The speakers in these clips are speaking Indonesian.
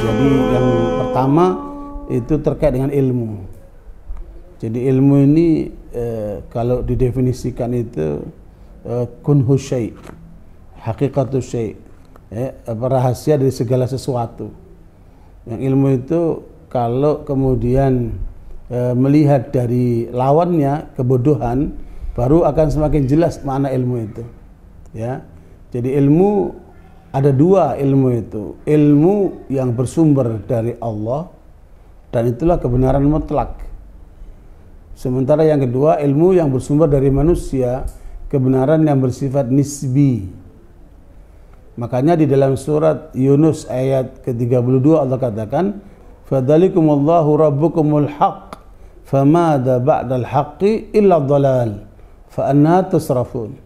Jadi yang pertama itu terkait dengan ilmu. Jadi ilmu ini kalau didefinisikan itu kunhu syai', hakikatu syai', rahasia dari segala sesuatu. Yang ilmu itu kalau kemudian melihat dari lawannya kebodohan, baru akan semakin jelas makna ilmu itu. Ya, jadi ilmu ada dua ilmu itu, ilmu yang bersumber dari Allah dan itulah kebenaran mutlak. Sementara yang kedua ilmu yang bersumber dari manusia, kebenaran yang bersifat nisbi. Makanya di dalam surat Yunus ayat ke-32 Allah katakan, fadzalikumullahu rabbukumul haqq famada ba'dal haqqi illa dhalal fa anna tusrafun.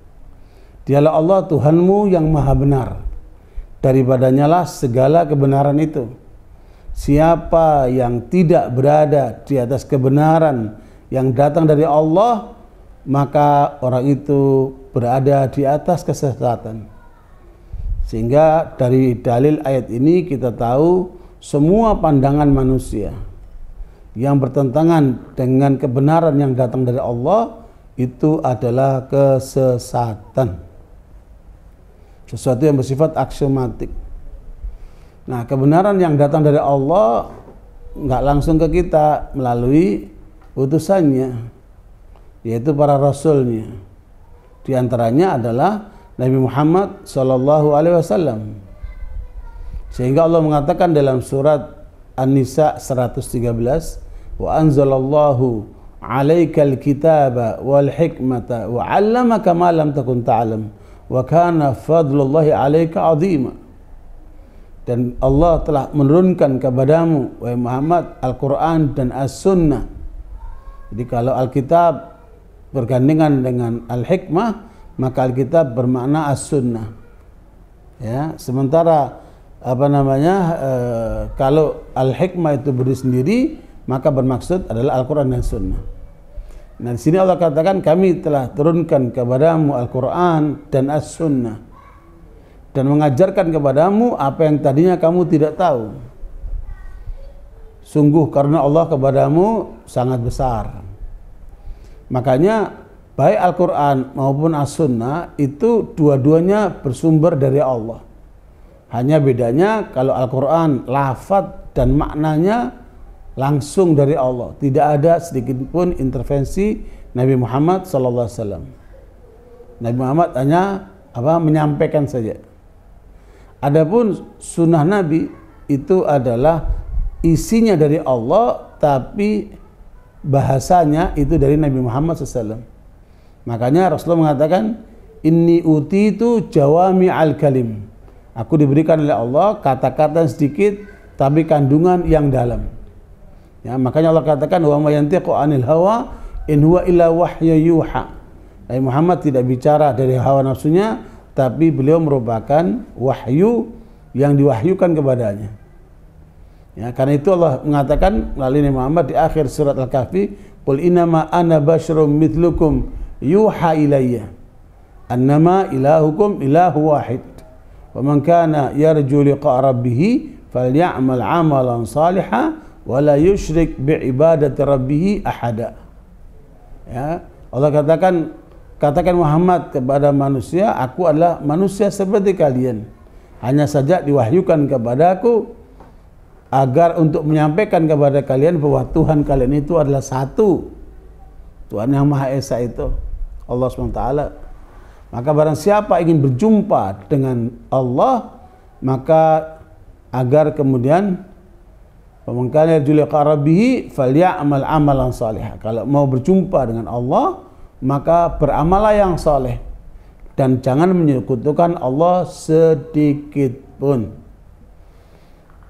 Dialah Allah Tuhanmu yang maha benar, daripadanya lah segala kebenaran itu. Siapa yang tidak berada di atas kebenaran yang datang dari Allah, maka orang itu berada di atas kesesatan. Sehingga dari dalil ayat ini kita tahu semua pandangan manusia yang bertentangan dengan kebenaran yang datang dari Allah itu adalah kesesatan, sesuatu yang bersifat aksiomatik. Nah, kebenaran yang datang dari Allah nggak langsung ke kita melalui utusannya, yaitu para rasulnya. Di antaranya adalah Nabi Muhammad sallallahu alaihi wasallam. Sehingga Allah mengatakan dalam surat An-Nisa 113, wa anzalallahu 'alaikal kitaba wal hikmata wa 'allamaka ma lam takun ta'lam wa kana fadlullahi 'alaika 'azima. Dan Allah telah menurunkan kepadamu wahai Muhammad Al-Qur'an dan As-Sunnah. Jadi kalau Alkitab bergandengan dengan Al-Hikmah, maka Alkitab bermakna As-Sunnah. Ya, sementara kalau Al-Hikmah itu berdiri sendiri, maka bermaksud adalah Al-Quran dan Sunnah. Nah, di sini Allah katakan kami telah turunkan kepadamu Al-Quran dan As-Sunnah dan mengajarkan kepadamu apa yang tadinya kamu tidak tahu. Sungguh karena Allah kepadamu sangat besar. Makanya baik Al-Quran maupun As-Sunnah itu dua-duanya bersumber dari Allah. Hanya bedanya kalau Al-Quran lafadz dan maknanya langsung dari Allah, tidak ada sedikit pun intervensi Nabi Muhammad SAW. Nabi Muhammad hanya menyampaikan saja. Adapun sunnah Nabi itu adalah isinya dari Allah, tapi bahasanya itu dari Nabi Muhammad SAW. Makanya Rasulullah mengatakan, inni utitu jawami al-kalim. Aku diberikan oleh Allah kata-kata sedikit tapi kandungan yang dalam. Ya, makanya Allah katakan wa ma yantiqu anil hawa in huwa illa wahyu yuha. Nabi Muhammad tidak bicara dari hawa nafsunya, tapi beliau merupakan wahyu yang diwahyukan kepadanya. Ya, karena itu Allah mengatakan melalui Nabi Muhammad di akhir surat Al-Kahfi, qul innama ana basyarum mithlukum yuha ilayya annama ilahukum ilahu wahid wa man kana yarju liqa rabbih falyamal amalan salihan wa la yusyrik bi ibadati rabbih ahada. Ya, Allah katakan Muhammad kepada manusia, aku adalah manusia seperti kalian, hanya saja diwahyukan kepadaku agar untuk menyampaikan kepada kalian bahwa Tuhan kalian itu adalah satu, Tuhan yang Maha Esa itu Allah SWT. Maka barang siapa ingin berjumpa dengan Allah, maka agar kemudian pemengkali juliqa rabbihi falyamal amalan salihah. Kalau mau berjumpa dengan Allah, maka beramalah yang saleh dan jangan menyekutukan Allah sedikit pun.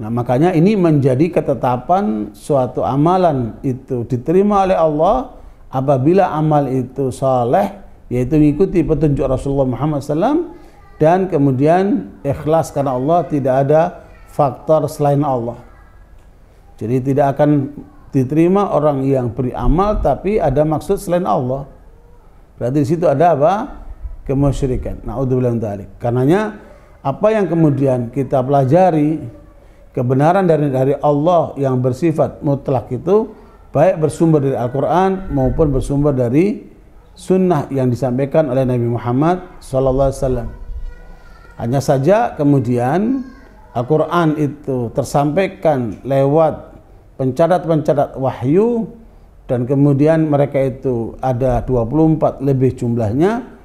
Nah, makanya ini menjadi ketetapan suatu amalan itu diterima oleh Allah apabila amal itu saleh, yaitu mengikuti petunjuk Rasulullah Muhammad SAW dan kemudian ikhlas karena Allah, tidak ada faktor selain Allah. Jadi tidak akan diterima orang yang beramal tapi ada maksud selain Allah. Berarti di situ ada apa? Kemusyrikan. Na'udzubillah min dzalik. Karenanya apa yang kemudian kita pelajari kebenaran dari Allah yang bersifat mutlak itu baik bersumber dari Al-Quran maupun bersumber dari sunnah yang disampaikan oleh Nabi Muhammad SAW. Hanya saja kemudian Al-Quran itu tersampaikan lewat pencatat-pencatat wahyu, dan kemudian mereka itu ada 24 lebih jumlahnya.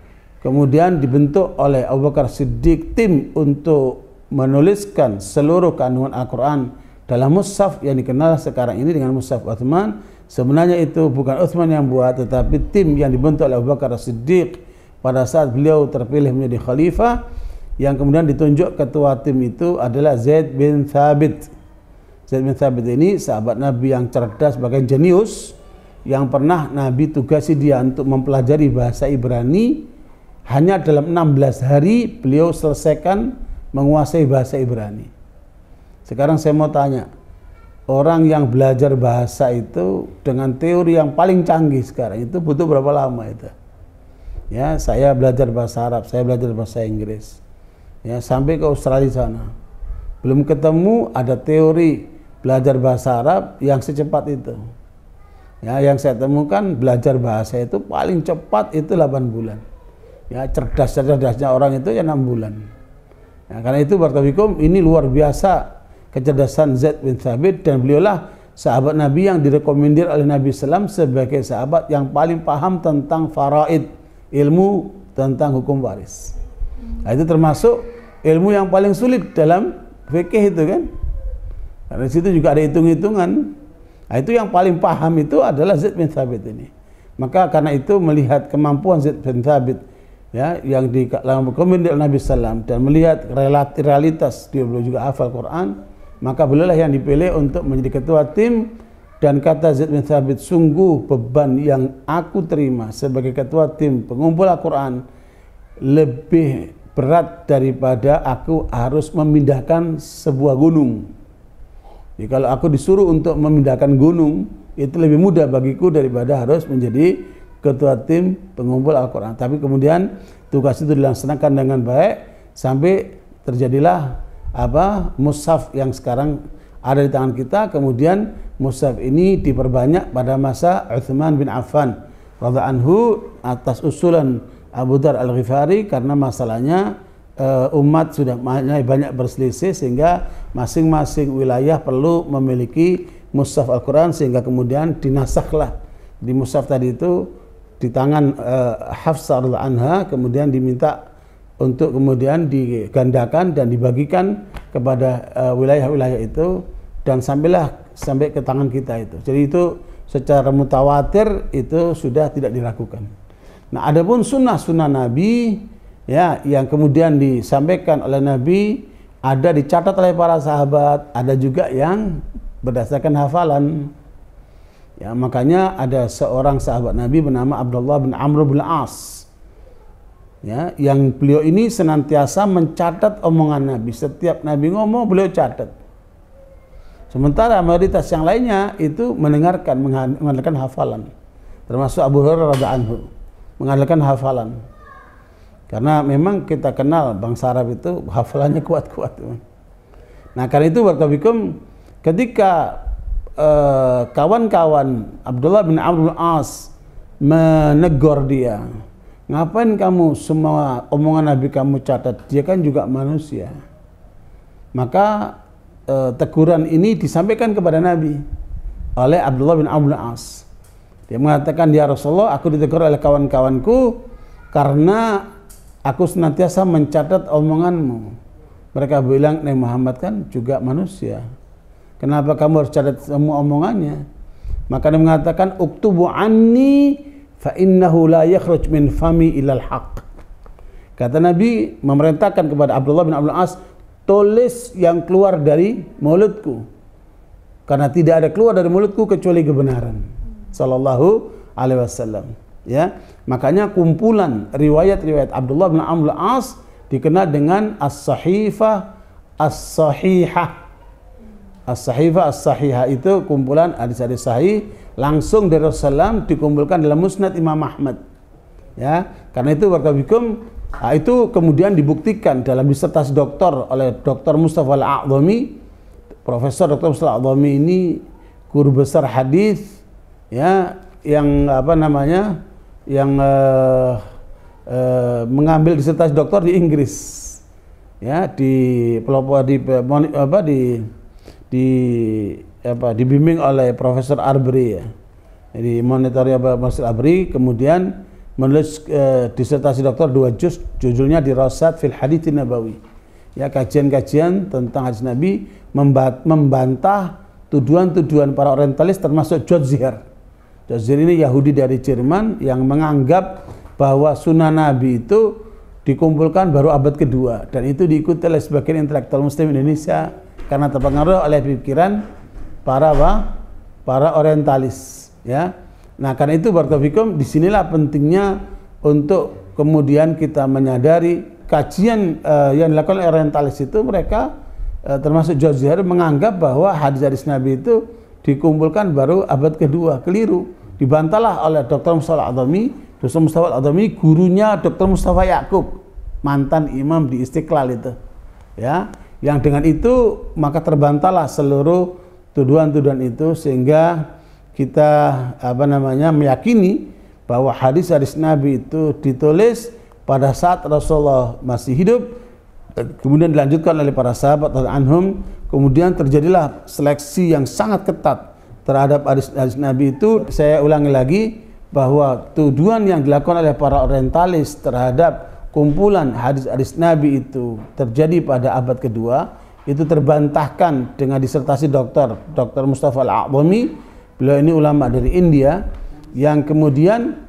Kemudian dibentuk oleh Abu Bakar Siddiq tim untuk menuliskan seluruh kandungan Al-Quran dalam mushaf yang dikenal sekarang ini dengan mushaf Utsman. Sebenarnya itu bukan Utsman yang buat, tetapi tim yang dibentuk oleh Abu Bakar Siddiq pada saat beliau terpilih menjadi khalifah, yang kemudian ditunjuk ketua tim itu adalah Zaid bin Thabit. Zaid bin Thabit ini sahabat Nabi yang cerdas, bahkan jenius, yang pernah Nabi tugasi dia untuk mempelajari bahasa Ibrani. Hanya dalam 16 hari beliau selesaikan menguasai bahasa Ibrani. Sekarang saya mau tanya, orang yang belajar bahasa itu dengan teori yang paling canggih sekarang itu butuh berapa lama itu? Ya, saya belajar bahasa Arab, saya belajar bahasa Inggris, ya, sampai ke Australia sana, belum ketemu ada teori belajar bahasa Arab yang secepat itu. Ya, yang saya temukan belajar bahasa itu paling cepat itu 8 bulan. Ya, cerdas-cerdasnya orang itu ya 6 bulan. Ya, karena itu barakallahu ini luar biasa kecerdasan Zaid bin Thabit, dan beliaulah sahabat Nabi yang direkomendir oleh Nabi SAW sebagai sahabat yang paling paham tentang faraid, ilmu tentang hukum waris. Nah, itu termasuk ilmu yang paling sulit dalam fikih itu kan. Karena di situ juga ada hitung-hitungan. Nah, itu yang paling paham itu adalah Zaid bin Thabit ini. Maka karena itu melihat kemampuan Zaid bin Thabit, ya, yang direkomendir oleh Nabi SAW, dan melihat realitas dia juga hafal Quran, maka beliaulah yang dipilih untuk menjadi ketua tim. Dan kata Zaid bin Thabit, sungguh beban yang aku terima sebagai ketua tim pengumpul Al-Quran lebih berat daripada aku harus memindahkan sebuah gunung. Jadi kalau aku disuruh untuk memindahkan gunung, itu lebih mudah bagiku daripada harus menjadi ketua tim pengumpul Al-Quran. Tapi kemudian tugas itu dilaksanakan dengan baik sampai terjadilah mushaf yang sekarang ada di tangan kita. Kemudian mushaf ini diperbanyak pada masa Utsman bin Affan radhiyallahu anhu atas usulan Abu Dzar Al-Ghifari, karena masalahnya umat sudah banyak berselisih sehingga masing-masing wilayah perlu memiliki mushaf Al-Quran, sehingga kemudian dinasaklah di mushaf tadi itu di tangan Hafsah radhiyallahu anha, kemudian diminta untuk kemudian digandakan dan dibagikan kepada wilayah-wilayah itu, dan sampai ke tangan kita itu. Jadi itu secara mutawatir itu sudah tidak diragukan. Nah, adapun sunnah-sunnah Nabi, ya, yang kemudian disampaikan oleh Nabi, ada dicatat oleh para sahabat, ada juga yang berdasarkan hafalan. Ya, makanya ada seorang sahabat Nabi bernama Abdullah bin Amr bin As, ya, yang beliau ini senantiasa mencatat omongan Nabi. Setiap Nabi ngomong beliau catat. Sementara mayoritas yang lainnya itu mengandalkan hafalan. Termasuk Abu Hurairah radhiyallahu anhu mengandalkan hafalan. Karena memang kita kenal bangsa Arab itu hafalannya kuat-kuat. Nah, karena itu barakallahu ketika kawan-kawan Abdullah bin Amr bin As menegur dia, ngapain kamu semua omongan Nabi kamu catat? Dia kan juga manusia. Maka teguran ini disampaikan kepada Nabi oleh Abdullah bin Amr bin As. Dia mengatakan, ya Rasulullah, aku ditegur oleh kawan-kawanku karena aku senantiasa mencatat omonganmu. Mereka bilang, Nabi Muhammad kan juga manusia, kenapa kamu harus catat semua omongannya? Maka dia mengatakan, uktubu anni fa innahu la yakhruj min fami ilal haq. Kata Nabi memerintahkan kepada Abdullah bin Amr bin As, tulis yang keluar dari mulutku, karena tidak ada keluar dari mulutku kecuali kebenaran. Sallallahu alaihi wasallam. Ya, makanya kumpulan riwayat-riwayat Abdullah bin Amr bin As dikenal dengan as-sahifah as-sahihah. As-sahifah as-sahihah itu kumpulan hadis-hadis sahih langsung dari Rasulullah dikumpulkan dalam Musnad Imam Ahmad. Ya, karena itu barakallahu itu kemudian dibuktikan dalam disertasi doktor oleh Dr. Mustafa Al-A'dhami Profesor Dr. Mustafa Al-A'dhami ini guru besar hadis, ya, yang apa namanya, yang mengambil disertasi doktor di Inggris, ya, dibimbing oleh Profesor Arbery, ya. Jadi monitori Profesor Arbery, kemudian menulis disertasi doktor 2 juz, judulnya Dirasat fil Hadits Nabawi, ya, kajian-kajian tentang hadis Nabi, membantah tuduhan-tuduhan para orientalis termasuk George Zihar. George Zihar ini Yahudi dari Jerman yang menganggap bahwa sunnah Nabi itu dikumpulkan baru abad kedua, dan itu diikuti oleh sebagian intelektual Muslim Indonesia karena terpengaruh oleh pikiran para orientalis, ya. Nah, karena itu barakallahu disinilah pentingnya untuk kemudian kita menyadari kajian yang dilakukan oleh orientalis itu, mereka termasuk George Zihar menganggap bahwa hadis-hadis Nabi itu dikumpulkan baru abad kedua. Keliru, dibantahlah oleh Dr. Mustafa Al-A'dhami. Dr. Mustafa Al-A'dhami gurunya Dr. Mustafa Ya'qub, mantan imam di Istiqlal itu, ya, yang dengan itu maka terbantahlah seluruh tuduhan-tuduhan itu, sehingga kita meyakini bahwa hadis-hadis Nabi itu ditulis pada saat Rasulullah masih hidup, kemudian dilanjutkan oleh para sahabat anhum, kemudian terjadilah seleksi yang sangat ketat terhadap hadis-hadis Nabi itu. Saya ulangi lagi bahwa tuduhan yang dilakukan oleh para orientalis terhadap kumpulan hadis-hadis Nabi itu terjadi pada abad kedua, itu terbantahkan dengan disertasi Dr. Mustafa Al-A'dhami. Beliau ini ulama dari India yang kemudian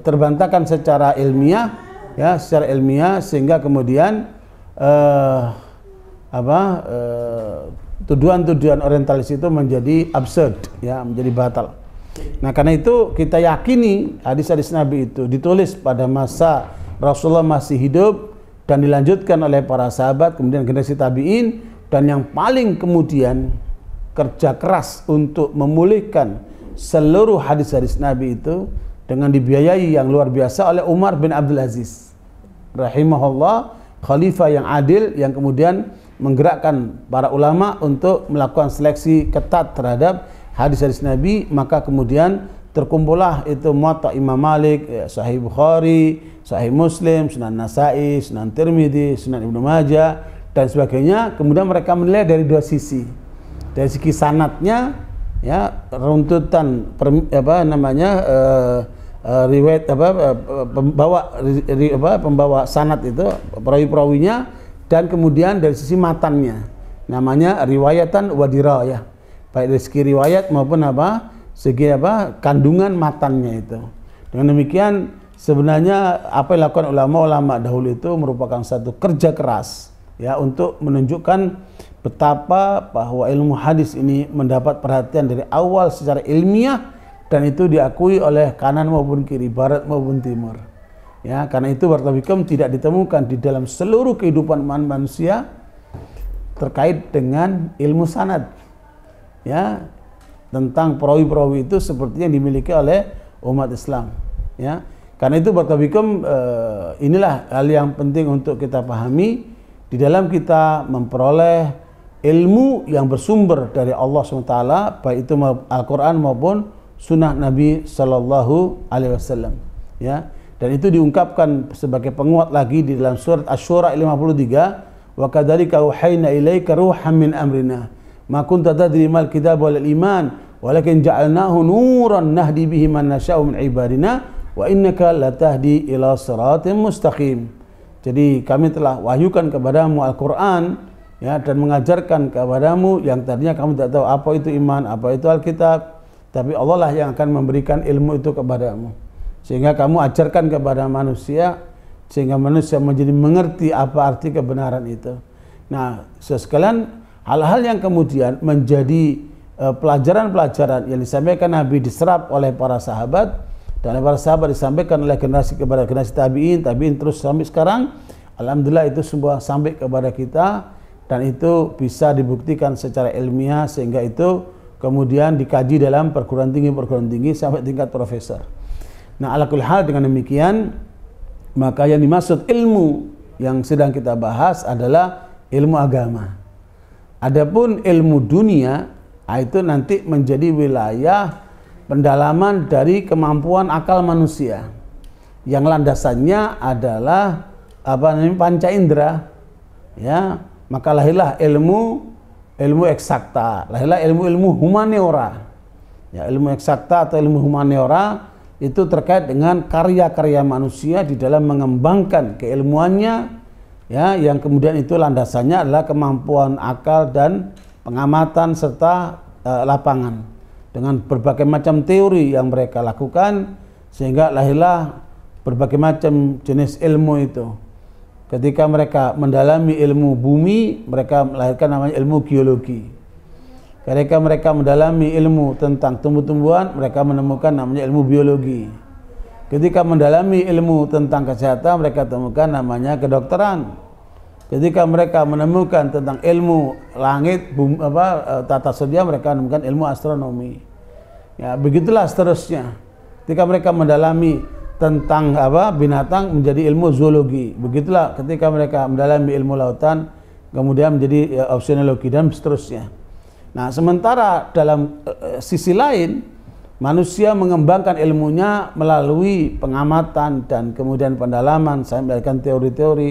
terbantahkan secara ilmiah, ya, sehingga kemudian tuduhan-tuduhan orientalis itu menjadi absurd, ya, menjadi batal. Nah, karena itu kita yakini hadis-hadis Nabi itu ditulis pada masa Rasulullah masih hidup dan dilanjutkan oleh para sahabat, kemudian generasi tabi'in, dan yang paling kemudian kerja keras untuk memulihkan seluruh hadis-hadis Nabi itu dengan dibiayai yang luar biasa oleh Umar bin Abdul Aziz rahimahullah, khalifah yang adil yang kemudian menggerakkan para ulama untuk melakukan seleksi ketat terhadap hadis-hadis Nabi. Maka kemudian terkumpullah itu Muwatta Imam Malik, Sahih Bukhari, Sahih Muslim, Sunan Nasa'i, Sunan Tirmidzi, Sunan Ibnu Majah dan sebagainya. Kemudian mereka menilai dari dua sisi, dari segi sanadnya, ya, runtutan riwayat pembawa sanad itu, perawi-perawinya, dan kemudian dari sisi matannya, namanya riwayatan wa dirayah, baik dari segi riwayat maupun segi kandungan matannya itu. Dengan demikian sebenarnya apa yang dilakukan ulama-ulama dahulu itu merupakan satu kerja keras, ya, untuk menunjukkan betapa bahwa ilmu hadis ini mendapat perhatian dari awal secara ilmiah, dan itu diakui oleh kanan maupun kiri, barat maupun timur. Ya, karena itu barakallahu tidak ditemukan di dalam seluruh kehidupan manusia terkait dengan ilmu sanad, ya, tentang perawi-perawi itu seperti yang dimiliki oleh umat Islam, ya. Karena itu barakallahu inilah hal yang penting untuk kita pahami di dalam kita memperoleh ilmu yang bersumber dari Allah SWT, baik itu Al-Quran maupun Sunnah Nabi Sallallahu Alaihi Wasallam, ya. Dan itu diungkapkan sebagai penguat lagi di dalam surat Asy-Syura 53, wa kadzalika auhayna ilaika ruhan min amrina ma kunta tadri mal kitab wal iman walakin ja'alnahu nuran nahdi bihi man nasya'u min ibadina wa innaka latahdi ila siratim mustaqim. Jadi kami telah wahyukan kepadamu Al-Quran, ya, dan mengajarkan kepadamu yang tadinya kamu tidak tahu apa itu iman, apa itu Alkitab, tapi Allah lah yang akan memberikan ilmu itu kepadamu, sehingga kamu ajarkan kepada manusia, sehingga manusia menjadi mengerti apa arti kebenaran itu. Nah, sekalian hal-hal yang kemudian menjadi pelajaran-pelajaran yang disampaikan Nabi diserap oleh para sahabat, dan oleh para sahabat disampaikan oleh generasi kepada generasi tabi'in terus sampai sekarang. Alhamdulillah itu semua sampai kepada kita, dan itu bisa dibuktikan secara ilmiah, sehingga itu kemudian dikaji dalam perguruan tinggi sampai tingkat profesor. Nah, ala kulli hal, dengan demikian maka yang dimaksud ilmu yang sedang kita bahas adalah ilmu agama. Adapun ilmu dunia, itu nanti menjadi wilayah pendalaman dari kemampuan akal manusia yang landasannya adalah panca indera, ya. Maka lahirlah ilmu eksakta, lahirlah ilmu humaniora, ya. Ilmu eksakta atau ilmu humaniora itu terkait dengan karya-karya manusia di dalam mengembangkan keilmuannya, ya, yang kemudian itu landasannya adalah kemampuan akal dan pengamatan serta lapangan dengan berbagai macam teori yang mereka lakukan, sehingga lahirlah berbagai macam jenis ilmu itu. Ketika mereka mendalami ilmu bumi, mereka melahirkan namanya ilmu geologi. Ketika mereka mendalami ilmu tentang tumbuh-tumbuhan, mereka menemukan namanya ilmu biologi. Ketika mendalami ilmu tentang kesehatan, mereka temukan namanya kedokteran. Ketika mereka menemukan tentang ilmu langit, tata surya, mereka menemukan ilmu astronomi. Ya, begitulah seterusnya. Ketika mereka mendalami tentang binatang, menjadi ilmu zoologi. Begitulah ketika mereka mendalami ilmu lautan, kemudian menjadi oceanologi, dan seterusnya. Nah, sementara dalam sisi lain, manusia mengembangkan ilmunya melalui pengamatan dan kemudian pendalaman, saya mendapatkan teori-teori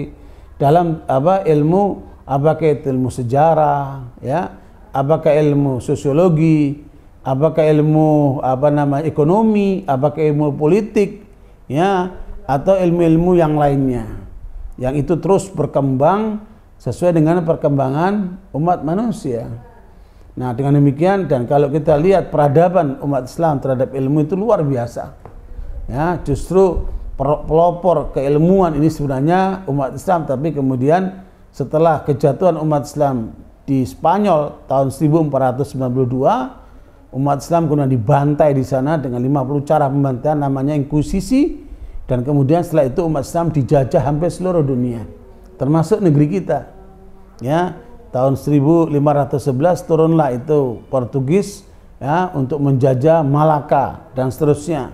dalam ilmu, apakah itu ilmu sejarah, ya, apakah ilmu sosiologi, apakah ilmu ekonomi, apakah ilmu politik, ya, atau ilmu-ilmu yang lainnya, yang itu terus berkembang sesuai dengan perkembangan umat manusia. Nah, dengan demikian, dan kalau kita lihat peradaban umat Islam terhadap ilmu itu luar biasa, ya. Justru pelopor keilmuan ini sebenarnya umat Islam, tapi kemudian setelah kejatuhan umat Islam di Spanyol tahun 1492, umat Islam kemudian dibantai di sana dengan 50 cara pembantaian, namanya inkuisisi, dan kemudian setelah itu umat Islam dijajah hampir seluruh dunia, termasuk negeri kita, ya. Tahun 1511 turunlah itu Portugis, ya, untuk menjajah Malaka dan seterusnya.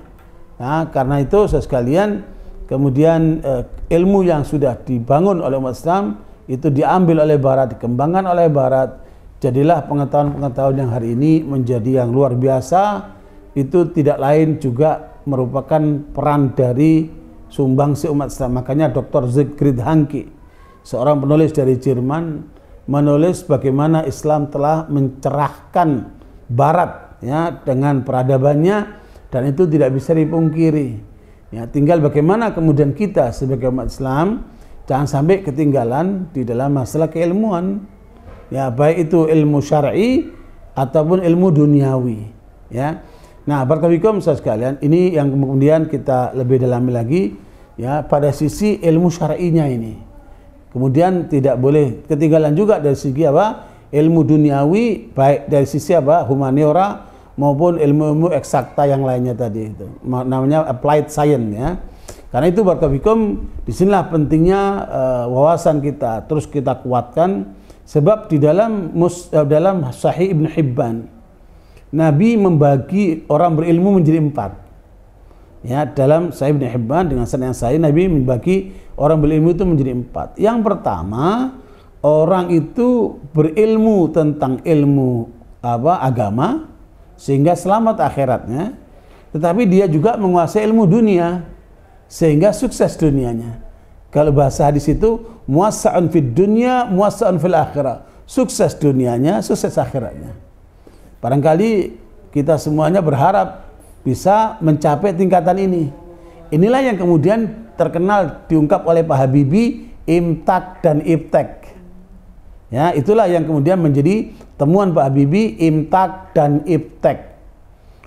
Nah, karena itu sekalian, kemudian ilmu yang sudah dibangun oleh umat Islam itu diambil oleh Barat, dikembangkan oleh Barat, jadilah pengetahuan-pengetahuan yang hari ini menjadi yang luar biasa. Itu tidak lain juga merupakan peran dari sumbangsi umat Islam. Makanya Dr. Siegfried Hanke, seorang penulis dari Jerman, menulis bagaimana Islam telah mencerahkan Barat, ya, dengan peradabannya, dan itu tidak bisa dipungkiri, ya. Tinggal bagaimana kemudian kita sebagai umat Islam jangan sampai ketinggalan di dalam masalah keilmuan, ya, baik itu ilmu syar'i ataupun ilmu duniawi, ya. Nah, barakallahu sekalian, ini yang kemudian kita lebih dalami lagi, ya, pada sisi ilmu syar'inya ini. Kemudian tidak boleh ketinggalan juga dari segi ilmu duniawi, baik dari sisi humaniora maupun ilmu-ilmu eksakta yang lainnya tadi, itu namanya applied science, ya. Karena itu barakallahu, disinilah pentingnya wawasan kita terus kita kuatkan, sebab di dalam Sahih Ibn Hibban, Nabi membagi orang berilmu menjadi 4, ya. Dalam Sahih Ibn Hibban dengan sanad yang sahih, Nabi membagi orang berilmu itu menjadi 4. Yang pertama, orang itu berilmu tentang ilmu agama sehingga selamat akhiratnya, tetapi dia juga menguasai ilmu dunia sehingga sukses dunianya. Kalau bahasa hadis itu muwassa'un fid dunya muwassa'un fil akhirah, sukses dunianya, sukses akhiratnya. Barangkali kita semuanya berharap bisa mencapai tingkatan ini. Inilah yang kemudian terkenal diungkap oleh Pak Habibie, imtak dan iptek. Ya, itulah yang kemudian menjadi temuan Pak Habibie, imtak dan iptek.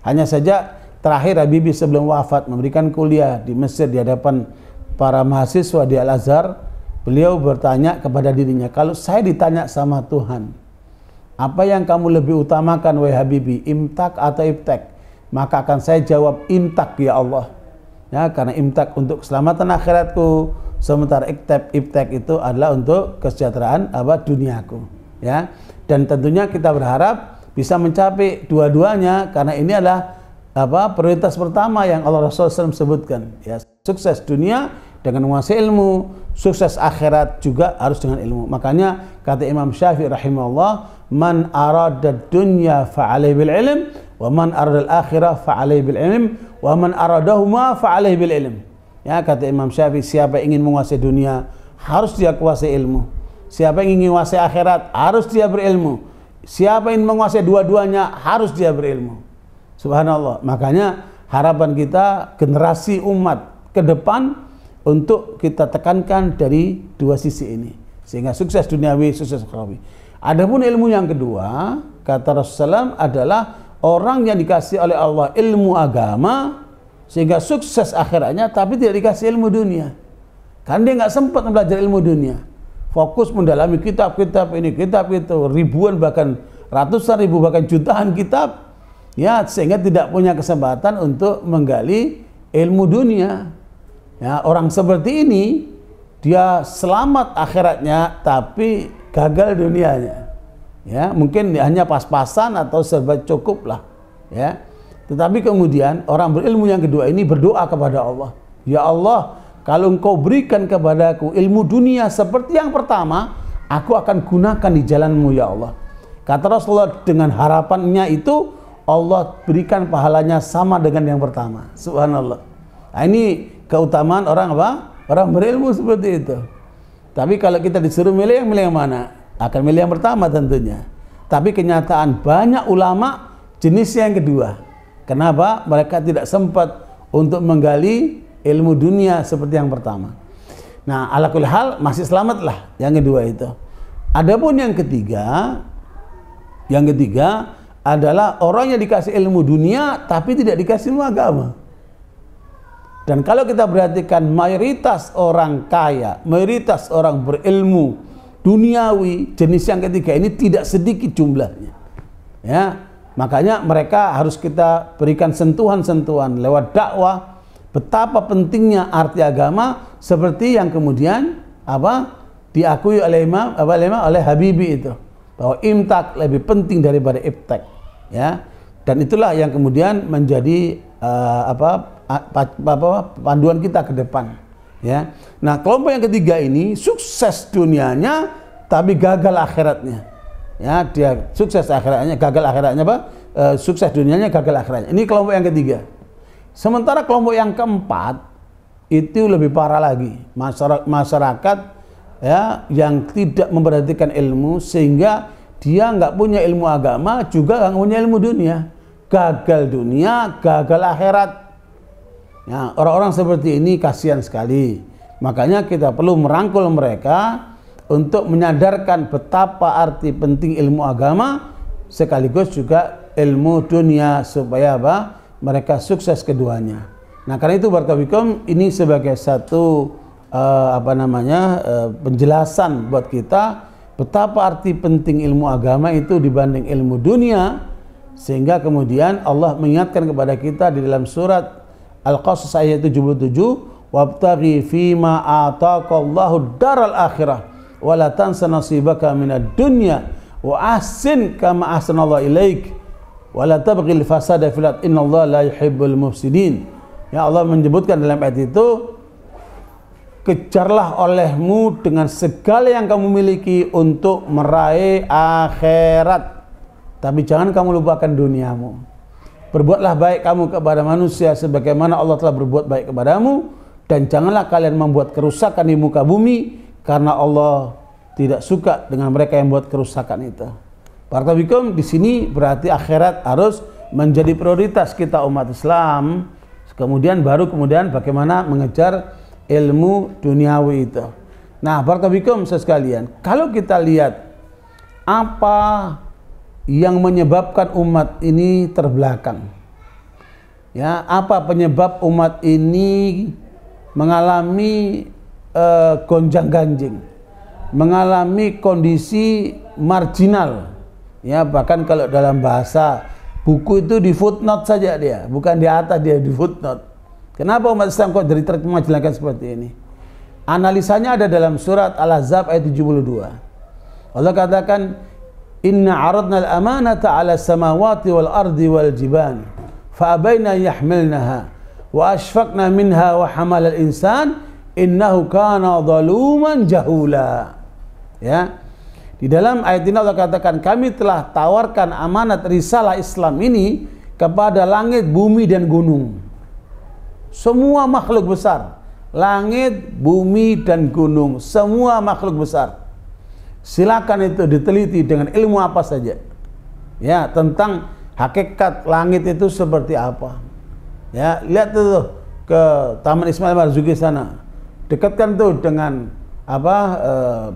Hanya saja terakhir Habibie sebelum wafat memberikan kuliah di Mesir di hadapan para mahasiswa di Al-Azhar, beliau bertanya kepada dirinya, kalau saya ditanya sama Tuhan, apa yang kamu lebih utamakan wahai Habibie, imtak atau iptek? Maka akan saya jawab imtak ya Allah. Ya, karena imtak untuk keselamatan akhiratku, sementara iptek itu adalah untuk kesejahteraan duniaku, ya. Dan tentunya kita berharap bisa mencapai dua-duanya, karena ini adalah prioritas pertama yang Allah Rasulullah SAW sebutkan, ya, sukses dunia dengan menguasai ilmu, sukses akhirat juga harus dengan ilmu. Makanya kata Imam Syafi'i rahimahullah, man arada dunya fa'alaihi bil ilm, wa man arada al akhirah fa'alaihi bil ilm, wa man aradahuma fa'alaihi bil ilm. Ya, kata Imam Syafi'i, siapa yang ingin menguasai dunia harus dia kuasai ilmu. Siapa yang ingin menguasai akhirat harus dia berilmu. Siapa yang menguasai dua-duanya harus dia berilmu. Subhanallah. Makanya harapan kita generasi umat ke depan untuk kita tekankan dari dua sisi ini sehingga sukses duniawi, sukses akhirawi. Adapun ilmu yang kedua, kata Rasulullah adalah orang yang dikasih oleh Allah ilmu agama sehingga sukses akhiratnya tapi tidak dikasih ilmu dunia. Kan dia nggak sempat belajar ilmu dunia. Fokus mendalami kitab-kitab ini, kitab itu, ribuan bahkan ratusan ribu bahkan jutaan kitab, ya, sehingga tidak punya kesempatan untuk menggali ilmu dunia. Ya, orang seperti ini dia selamat akhiratnya tapi gagal dunianya. Ya, mungkin hanya pas-pasan atau serba cukup lah. Ya, tetapi kemudian orang berilmu yang kedua ini berdoa kepada Allah, ya Allah, kalau Engkau berikan kepadaku ilmu dunia seperti yang pertama, aku akan gunakan di jalan-Mu ya Allah. Kata Rasulullah, dengan harapannya itu Allah berikan pahalanya sama dengan yang pertama. Subhanallah. Nah, ini keutamaan orang apa? Orang berilmu seperti itu. Tapi kalau kita disuruh milih yang mana? Akan milih yang pertama tentunya. Tapi kenyataan banyak ulama jenis yang kedua. Kenapa? Mereka tidak sempat untuk menggali ilmu dunia seperti yang pertama. Nah, ala kulli hal masih selamatlah yang kedua itu. Adapun yang ketiga adalah orang yang dikasih ilmu dunia tapi tidak dikasih ilmu agama. Dan kalau kita perhatikan mayoritas orang kaya, mayoritas orang berilmu duniawi jenis yang ketiga ini tidak sedikit jumlahnya. Ya, makanya mereka harus kita berikan sentuhan-sentuhan lewat dakwah betapa pentingnya arti agama seperti yang kemudian diakui oleh oleh Habibie itu, bahwa imtak lebih penting daripada ibtak, ya. Dan itulah yang kemudian menjadi panduan kita ke depan, ya. Nah, kelompok yang ketiga ini sukses dunianya tapi gagal akhiratnya, ya. Dia sukses akhiratnya, gagal akhiratnya, sukses dunianya, gagal akhiratnya. Ini kelompok yang ketiga. Sementara kelompok yang keempat itu lebih parah lagi, masyarakat ya yang tidak memperhatikan ilmu sehingga dia nggak punya ilmu agama juga nggak punya ilmu dunia, gagal dunia, gagal akhirat. Ya, orang-orang seperti ini kasihan sekali. Makanya kita perlu merangkul mereka untuk menyadarkan betapa arti penting ilmu agama sekaligus juga ilmu dunia supaya mereka sukses keduanya. Nah, karena itu barakallahu ini sebagai satu penjelasan buat kita betapa arti penting ilmu agama itu dibanding ilmu dunia, sehingga kemudian Allah mengingatkan kepada kita di dalam surat Al-Qasas ayat 77, wabtaghi fima ataqallahu daral akhirah wa la tansa nasibaka minad dunya wa ahsin kama ahsanallahu ilaik wala tabghil fasada fil ardh innallaha la yuhibbul mufsidin. Ya, Allah menyebutkan dalam ayat itu, kejarlah olehmu dengan segala yang kamu miliki untuk meraih akhirat, tapi jangan kamu lupakan duniamu. Berbuatlah baik kamu kepada manusia sebagaimana Allah telah berbuat baik kepadamu, dan janganlah kalian membuat kerusakan di muka bumi, karena Allah tidak suka dengan mereka yang membuat kerusakan itu. Barakallahu di sini berarti akhirat harus menjadi prioritas kita umat Islam. Kemudian bagaimana mengejar ilmu duniawi itu. Nah, barakallahu sekalian, kalau kita lihat apa yang menyebabkan umat ini terbelakang, ya, apa penyebab umat ini mengalami gonjang-ganjing, mengalami kondisi marginal. Ya, bahkan kalau dalam bahasa buku itu di footnote saja dia, bukan di atas, dia di footnote. Kenapa umat Islam kok jadi terjemahkan seperti ini? Analisanya ada dalam surat Al-Ahzab ayat 72. Allah katakan, inna aradna al-amanata ala samawati wal ardi wal jiban fa abaina yahmilnaha wa ashfaqna minha wa hamal al-insan innahu kana zaluman jahula. Ya. Di dalam ayat ini Allah katakan, kami telah tawarkan amanat risalah Islam ini kepada langit, bumi dan gunung. Semua makhluk besar, langit, bumi dan gunung, semua makhluk besar. Silakan itu diteliti dengan ilmu apa saja. Ya, tentang hakikat langit itu seperti apa. Ya, lihat tuh ke Taman Ismail Marzuki sana. Dekatkan tuh dengan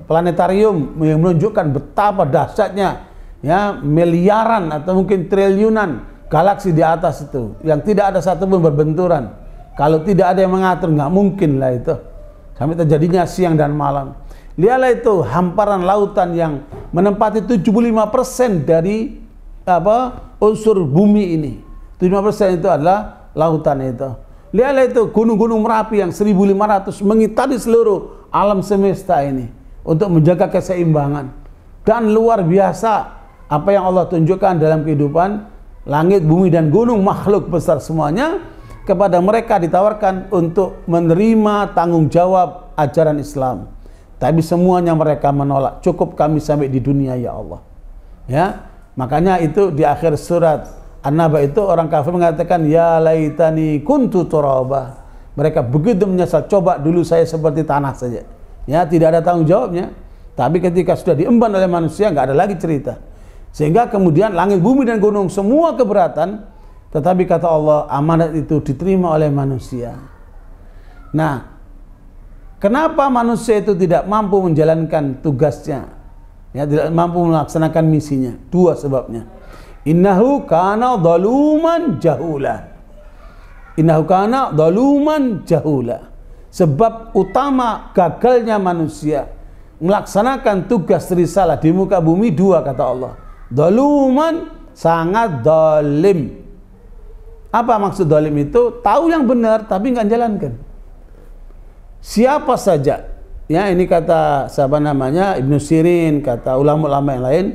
planetarium yang menunjukkan betapa dahsyatnya, ya, miliaran atau mungkin triliunan galaksi di atas itu yang tidak ada satupun berbenturan. Kalau tidak ada yang mengatur, nggak mungkin lah itu sampai terjadinya siang dan malam. Lihatlah itu hamparan lautan yang menempati 75% dari unsur bumi ini. 75% itu adalah lautan itu. Lihatlah itu gunung-gunung Merapi yang 1500 mengitari seluruh alam semesta ini untuk menjaga keseimbangan. Dan luar biasa apa yang Allah tunjukkan dalam kehidupan langit, bumi dan gunung, makhluk besar semuanya. Kepada mereka ditawarkan untuk menerima tanggung jawab ajaran Islam. Tapi semuanya mereka menolak. Cukup kami sampai di dunia ya Allah. Ya, makanya itu di akhir surat An-Naba itu orang kafir mengatakan, ya laitani kuntu turaba. Mereka begitu menyesal, coba dulu saya seperti tanah saja. Ya, tidak ada tanggung jawabnya. Tapi ketika sudah diemban oleh manusia, nggak ada lagi cerita. Sehingga kemudian langit, bumi dan gunung semua keberatan. Tetapi kata Allah, amanat itu diterima oleh manusia. Nah, kenapa manusia itu tidak mampu menjalankan tugasnya? Ya, tidak mampu melaksanakan misinya. Dua sebabnya. Innahu kana zaluman jahula. Innahu kana zaluman jahula. Sebab utama gagalnya manusia melaksanakan tugas risalah di muka bumi dua, kata Allah. Zaluman, sangat zalim. Apa maksud zalim itu? Tahu yang benar tapi nggak jalankan. Siapa saja, ya ini kata siapa namanya Ibnu Sirin, kata ulama-ulama yang lain,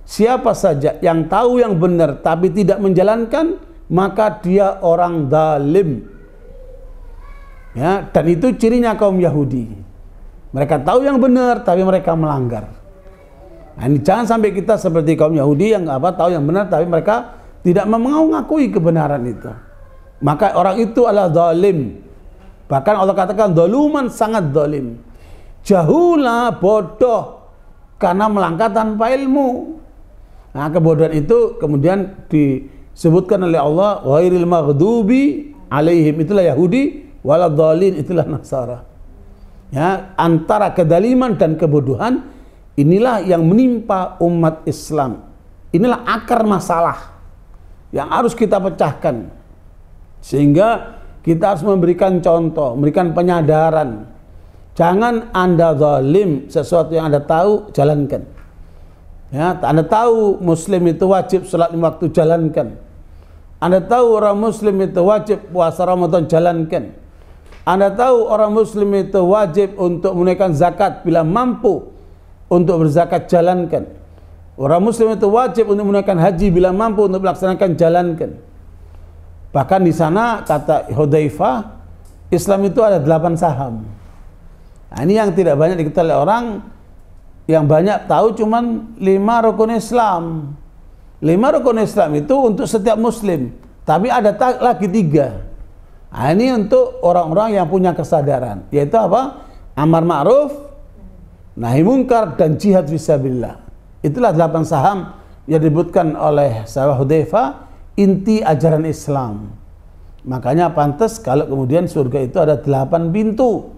siapa saja yang tahu yang benar tapi tidak menjalankan, maka dia orang zalim. Ya, dan itu cirinya kaum Yahudi. Mereka tahu yang benar tapi mereka melanggar. Nah, ini jangan sampai kita seperti kaum Yahudi yang tahu yang benar tapi mereka tidak mengakui kebenaran itu. Maka orang itu adalah zalim. Bahkan Allah katakan zaluman, sangat zalim. Jahula, bodoh karena melangkah tanpa ilmu. Nah, kebodohan itu kemudian disebutkan oleh Allah, ghairil maghdubi alaihim, itulah Yahudi, waladhdallin, itulah Nasara. Ya, antara kedaliman dan kebodohan inilah yang menimpa umat Islam. Inilah akar masalah yang harus kita pecahkan, sehingga kita harus memberikan contoh, memberikan penyadaran. Jangan Anda zalim, sesuatu yang Anda tahu jalankan. Ya, Anda tahu Muslim itu wajib sholat 5 waktu, jalankan. Anda tahu orang Muslim itu wajib puasa Ramadan, jalankan. Anda tahu orang Muslim itu wajib untuk menunaikan zakat bila mampu untuk berzakat, jalankan. Orang Muslim itu wajib untuk menunaikan haji bila mampu untuk melaksanakan, jalankan. Bahkan di sana kata Hudzaifah, Islam itu ada 8 saham. Nah, ini yang tidak banyak diketahui oleh orang. Yang banyak tahu cuman 5 rukun Islam. 5 rukun Islam itu untuk setiap Muslim. Tapi ada lagi 3. Nah, ini untuk orang-orang yang punya kesadaran. Yaitu apa? Amar ma'ruf, nahi munkar, dan jihad fisabilillah. Itulah 8 saham yang disebutkan oleh sahabat Hudzaifah, inti ajaran Islam. Makanya pantas kalau kemudian surga itu ada 8 pintu.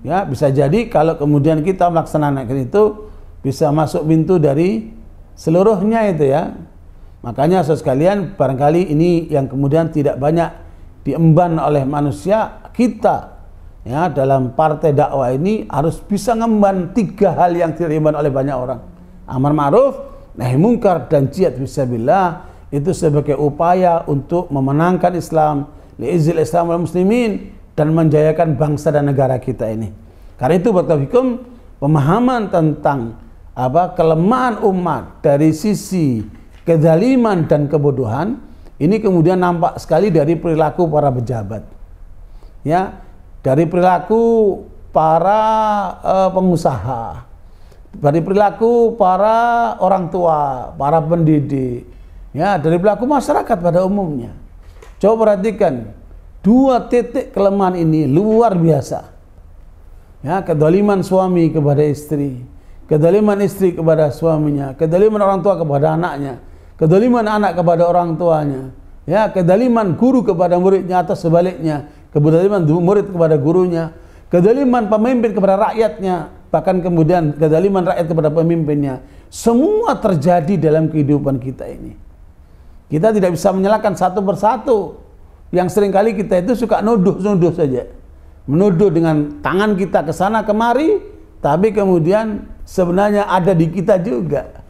Ya, bisa jadi kalau kemudian kita melaksanakan itu bisa masuk pintu dari seluruhnya itu ya. Makanya saudara sekalian, barangkali ini yang kemudian tidak banyak diemban oleh manusia. Kita ya dalam partai dakwah ini harus bisa ngemban 3 hal yang tidak diemban oleh banyak orang. Amar ma'ruf, nahi munkar, dan jihad fisabilillah. Itu sebagai upaya untuk memenangkan Islam, li'izzil Islam wal muslimin, dan menjayakan bangsa dan negara kita ini. Karena itu barakallahu pemahaman tentang kelemahan umat dari sisi kezaliman dan kebodohan ini kemudian nampak sekali dari perilaku para pejabat. Ya, dari perilaku para pengusaha, dari perilaku para orang tua, para pendidik, ya, dari perilaku masyarakat pada umumnya. Coba perhatikan, 2 titik kelemahan ini luar biasa. Ya, kedoliman suami kepada istri, kedoliman istri kepada suaminya, kedoliman orang tua kepada anaknya, kedoliman anak kepada orang tuanya, ya, kedoliman guru kepada muridnya atau sebaliknya, kedoliman murid kepada gurunya, kedoliman pemimpin kepada rakyatnya, bahkan kemudian kedoliman rakyat kepada pemimpinnya. Semua terjadi dalam kehidupan kita ini. Kita tidak bisa menyalahkan satu persatu. Yang seringkali kita itu suka nuduh-nuduh saja, menuduh dengan tangan kita ke sana kemari, tapi kemudian sebenarnya ada di kita juga.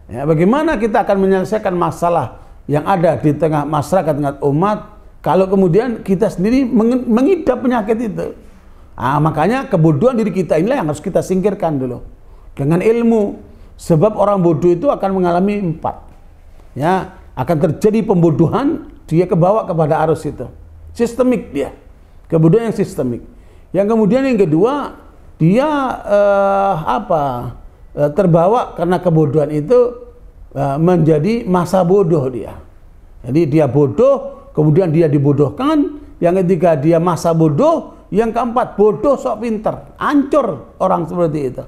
Ya, bagaimana kita akan menyelesaikan masalah yang ada di tengah masyarakat, tengah umat, kalau kemudian kita sendiri mengidap penyakit itu? Makanya kebodohan diri kita inilah yang harus kita singkirkan dulu dengan ilmu. Sebab orang bodoh itu akan mengalami 4. Ya, akan terjadi pembodohan, dia kebawa kepada arus itu. Sistemik dia. Kebodohan yang sistemik. Yang kemudian yang kedua, dia terbawa karena kebodohan itu menjadi masa bodoh dia. Jadi dia bodoh, kemudian dia dibodohkan. Yang ketiga dia masa bodoh. Yang keempat bodoh sok pinter. Hancur orang seperti itu.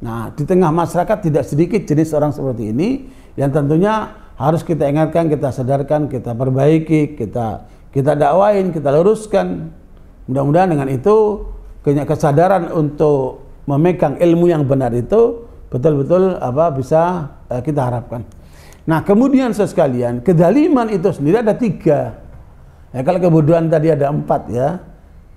Nah, di tengah masyarakat tidak sedikit jenis orang seperti ini yang tentunya harus kita ingatkan, kita sadarkan, kita perbaiki, kita dakwain, kita luruskan. Mudah-mudahan dengan itu kesadaran untuk memegang ilmu yang benar itu betul-betul bisa kita harapkan. Nah, kemudian sekalian, kedaliman itu sendiri ada 3. Ya, kalau kebodohan tadi ada 4 ya.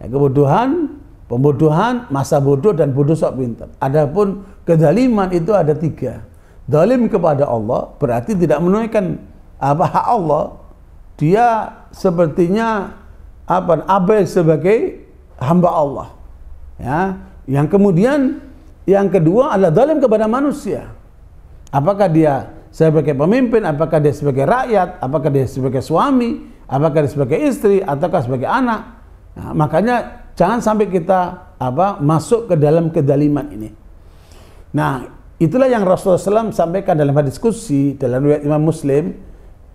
Kebodohan, pembodohan, masa bodoh, dan bodoh sok pintar. Adapun kedaliman itu ada 3. Zalim kepada Allah berarti tidak menunaikan hak Allah. Dia sepertinya abai sebagai hamba Allah. Ya, yang kemudian yang kedua adalah zalim kepada manusia. Apakah dia sebagai pemimpin, apakah dia sebagai rakyat, apakah dia sebagai suami, apakah dia sebagai istri, ataukah sebagai anak. Nah, makanya jangan sampai kita masuk ke dalam kedaliman ini. Nah, itulah yang Rasulullah SAW sampaikan dalam hadis qudsi dalam riwayat Imam Muslim.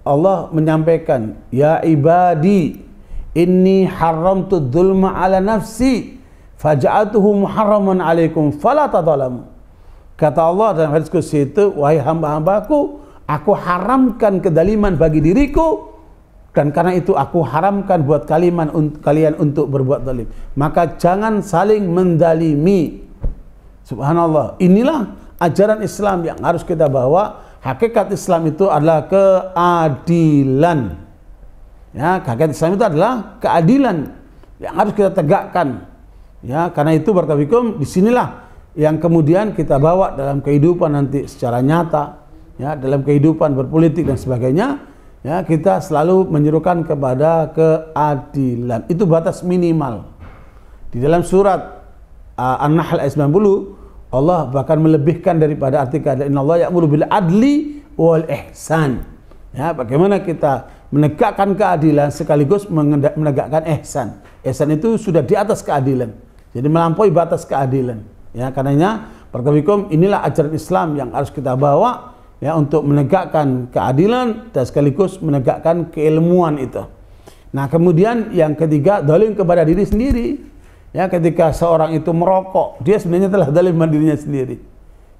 Allah menyampaikan, ya ibadi inni haramtu dzulma ala nafsi faja'atuhu muharraman alaikum fala tadzalamu. Kata Allah dalam hadis qudsi itu, wahai hamba-hambaku, aku haramkan kedaliman bagi diriku, dan karena itu aku haramkan buat kalian untuk berbuat zalim. Maka jangan saling mendalimi. Subhanallah. Inilah ajaran Islam yang harus kita bawa. Hakikat Islam itu adalah keadilan. Ya, hakikat Islam itu adalah keadilan yang harus kita tegakkan. Ya, karena itu barakallahu disinilah yang kemudian kita bawa dalam kehidupan nanti secara nyata. Ya, dalam kehidupan berpolitik dan sebagainya. Ya, kita selalu menyerukan kepada keadilan. Itu batas minimal. Di dalam surat An-Nahl ayat 90, Allah bahkan melebihkan daripada arti keadilan. Innallaha ya'muru bil adli wal ihsan. Ya, bagaimana kita menegakkan keadilan sekaligus menegakkan ihsan. Ihsan itu sudah di atas keadilan. Jadi melampaui batas keadilan. Ya, karenanya barakallahu inilah ajaran Islam yang harus kita bawa. Ya, untuk menegakkan keadilan dan sekaligus menegakkan keilmuan itu. Nah, kemudian yang ketiga, zalim kepada diri sendiri. Ya, ketika seorang itu merokok, dia sebenarnya telah zalim kepada dirinya sendiri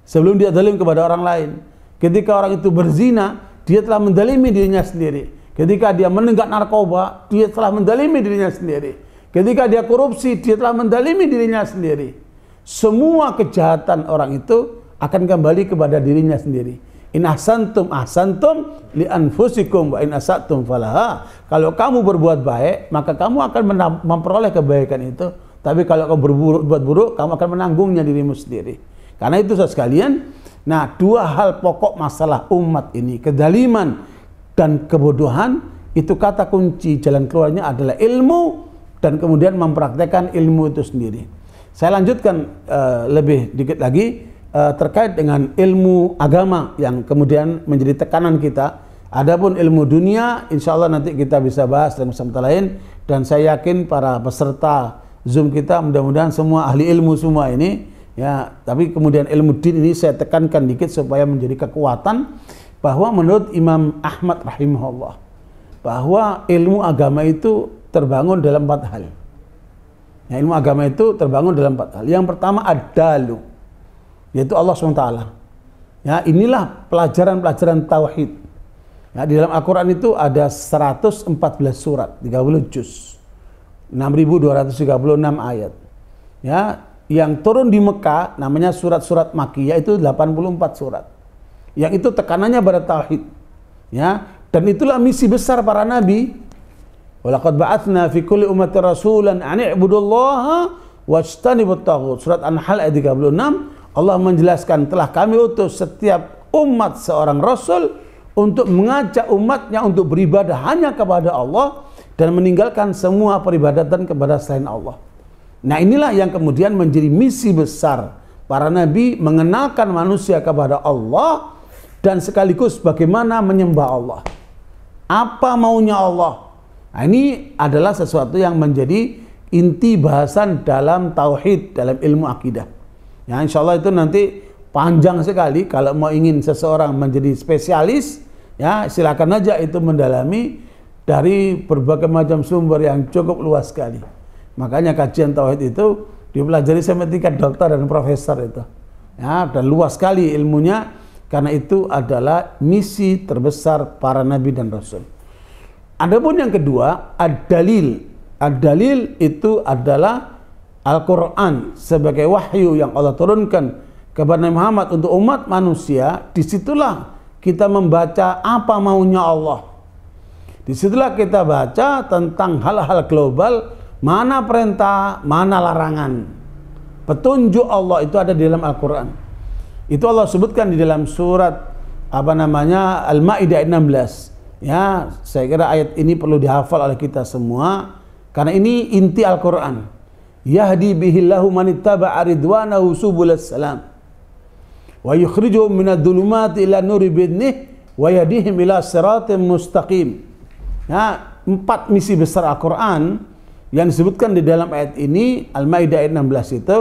sebelum dia zalim kepada orang lain. Ketika orang itu berzina, dia telah menzalimi dirinya sendiri. Ketika dia menenggak narkoba, dia telah menzalimi dirinya sendiri. Ketika dia korupsi, dia telah menzalimi dirinya sendiri. Semua kejahatan orang itu akan kembali kepada dirinya sendiri. In ahsantum ahsantum li anfusikum wa in asatum falaha. Kalau kamu berbuat baik, maka kamu akan memperoleh kebaikan itu. Tapi kalau kamu berbuat buruk, kamu akan menanggungnya dirimu sendiri. Karena itu sekalian, nah, 2 hal pokok masalah umat ini, kedaliman dan kebodohan, itu kata kunci jalan keluarnya adalah ilmu dan kemudian mempraktekkan ilmu itu sendiri. Saya lanjutkan lebih dikit lagi terkait dengan ilmu agama yang kemudian menjadi tekanan kita. Adapun ilmu dunia, insya Allah nanti kita bisa bahas dalam kesempatan lain, dan saya yakin para peserta Zoom kita, mudah-mudahan semua ahli ilmu semua ini ya, tapi kemudian ilmu din ini saya tekankan dikit supaya menjadi kekuatan bahwa menurut Imam Ahmad rahimahullah bahwa ilmu agama itu terbangun dalam 4 hal. Ya, ilmu agama itu terbangun dalam 4 hal. Yang pertama ad-dalu, yaitu Allah SWT. Ya, inilah pelajaran-pelajaran tauhid. Ya, di dalam Al-Quran itu ada 114 surat, 30 juz, 6.236 ayat. Ya, yang turun di Mekah namanya surat-surat Makkiyah itu 84 surat. Yang itu tekanannya pada tauhid. Ya, dan itulah misi besar para nabi. Walaqad ba'atsna fi kulli ummatin rasulan an i'budullaha wajtanibut taghut. Surat An-Nahl ayat 36, Allah menjelaskan telah kami utus setiap umat seorang rasul untuk mengajak umatnya untuk beribadah hanya kepada Allah dan meninggalkan semua peribadatan kepada selain Allah. Nah, inilah yang kemudian menjadi misi besar para nabi, mengenalkan manusia kepada Allah dan sekaligus bagaimana menyembah Allah. Apa maunya Allah? Nah, ini adalah sesuatu yang menjadi inti bahasan dalam tauhid, dalam ilmu akidah. Ya, insya Allah itu nanti panjang sekali. Kalau mau ingin seseorang menjadi spesialis, ya silakan aja itu mendalami dari berbagai macam sumber yang cukup luas sekali. Makanya kajian tauhid itu dipelajari sampai tingkat dokter dan profesor itu. Ya, dan luas sekali ilmunya karena itu adalah misi terbesar para nabi dan rasul. Adapun yang kedua, ad-dalil. Ad-dalil itu adalah Al-Quran sebagai wahyu yang Allah turunkan kepada Nabi Muhammad untuk umat manusia. Disitulah kita membaca apa maunya Allah. Disitulah kita baca tentang hal-hal global, mana perintah, mana larangan. Petunjuk Allah itu ada di dalam Al-Quran. Itu Allah sebutkan di dalam surat Al-Maidah ayat 16. Ya, saya kira ayat ini perlu dihafal oleh kita semua karena ini inti Al-Quran. Yahdi bihillahu manittaba'a ridwanahu subulas salam wa yukhrijuhum minadh-dhulumati ila nuri bi'idhnih wa yahdihim ila siratim mustaqim. Ya, 4 misi besar Al-Quran yang disebutkan di dalam ayat ini, Al-Maidah ayat 16 itu,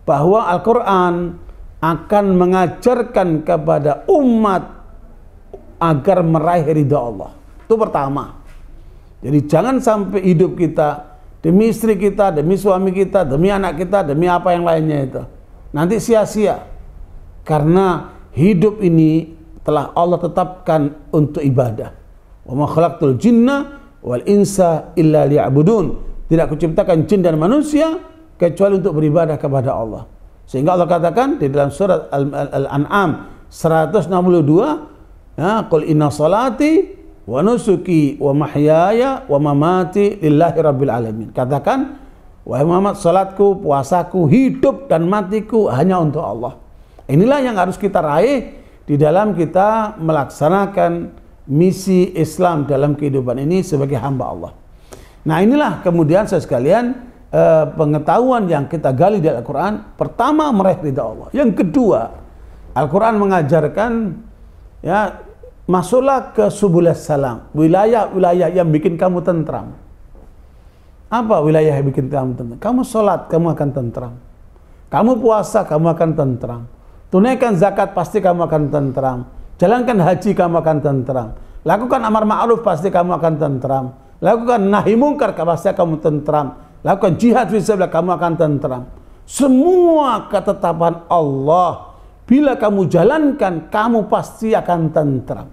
bahwa Al-Quran akan mengajarkan kepada umat agar meraih ridha Allah. Itu pertama. Jadi jangan sampai hidup kita demi istri kita, demi suami kita, demi anak kita, demi apa yang lainnya itu nanti sia-sia. Karena hidup ini telah Allah tetapkan untuk ibadah. Wa ma khalaqtul jinna wal insa illa liya'budun. Tidak kuciptakan jin dan manusia kecuali untuk beribadah kepada Allah. Sehingga Allah katakan di dalam surat Al-An'am 162, ya, qul inna salati wa nusuki wa mahyaya wa mamati lillahi rabbil alamin. Katakan, wahai Muhammad, salatku, puasaku, hidup dan matiku hanya untuk Allah. Inilah yang harus kita raih di dalam kita melaksanakan misi Islam dalam kehidupan ini sebagai hamba Allah. Nah, inilah kemudian saya sekalian pengetahuan yang kita gali dari Al-Quran. Pertama, meraih ridha Allah. Yang kedua, Al-Quran mengajarkan, ya, masuklah ke subulas salam, wilayah-wilayah yang bikin kamu tentram. Apa wilayah yang bikin kamu tentram? Kamu sholat, kamu akan tentram. Kamu puasa, kamu akan tentram. Tunaikan zakat, pasti kamu akan tentram. Jalankan haji, kamu akan tentram. Lakukan amar ma'ruf, pasti kamu akan tentram. Lakukan nahi mungkar, pasti kamu tentram. Lakukan jihad fisabilillah, kamu akan tentram. Semua ketetapan Allah, bila kamu jalankan, kamu pasti akan tentram.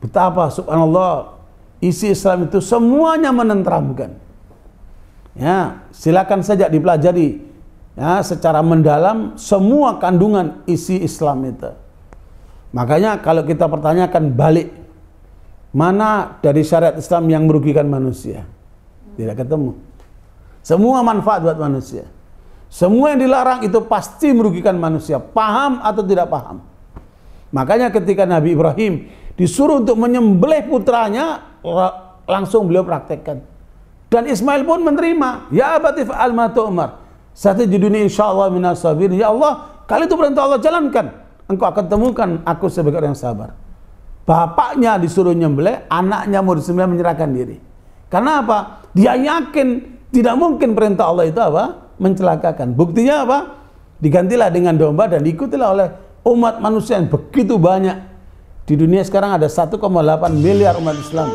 Betapa subhanallah, isi Islam itu semuanya menenteramkan. Ya, silakan saja dipelajari, ya, secara mendalam semua kandungan isi Islam itu. Makanya kalau kita pertanyakan balik, mana dari syariat Islam yang merugikan manusia? Tidak ketemu. Semua manfaat buat manusia. Semua yang dilarang itu pasti merugikan manusia, paham atau tidak paham. Makanya ketika Nabi Ibrahim disuruh untuk menyembelih putranya, langsung beliau praktekkan. Dan Ismail pun menerima. Ya abati fa'al ma tu'mar, satajiduni insyaallah minas sabirin. Ya Allah, kalau itu perintah Allah, jalankan. Engkau akan temukan aku sebagai orang yang sabar. Bapaknya disuruh nyembelih, anaknya mau disembelih menyerahkan diri. Karena apa? Dia yakin Tidak mungkin perintah Allah itu apa? Mencelakakan. Buktinya apa? Digantilah dengan domba dan diikutilah oleh umat manusia yang begitu banyak. Di dunia sekarang ada 1,8 miliar umat Islam.